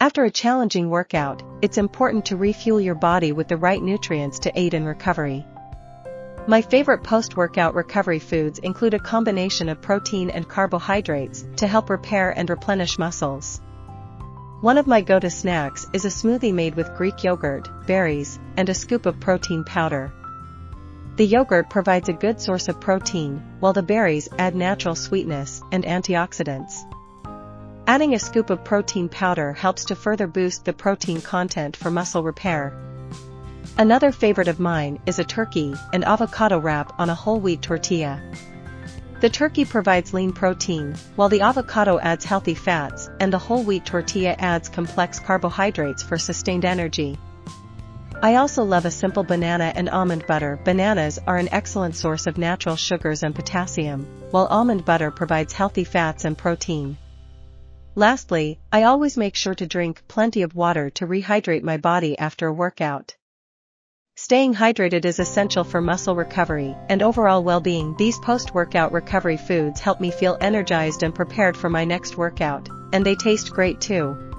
After a challenging workout, it's important to refuel your body with the right nutrients to aid in recovery. My favorite post-workout recovery foods include a combination of protein and carbohydrates to help repair and replenish muscles. One of my go-to snacks is a smoothie made with Greek yogurt, berries, and a scoop of protein powder. The yogurt provides a good source of protein, while the berries add natural sweetness and antioxidants. Adding a scoop of protein powder helps to further boost the protein content for muscle repair. Another favorite of mine is a turkey and avocado wrap on a whole wheat tortilla. The turkey provides lean protein, while the avocado adds healthy fats, and the whole wheat tortilla adds complex carbohydrates for sustained energy. I also love a simple banana and almond butter. Bananas are an excellent source of natural sugars and potassium, while almond butter provides healthy fats and protein. Lastly, I always make sure to drink plenty of water to rehydrate my body after a workout. Staying hydrated is essential for muscle recovery and overall well-being. These post-workout recovery foods help me feel energized and prepared for my next workout, and they taste great too.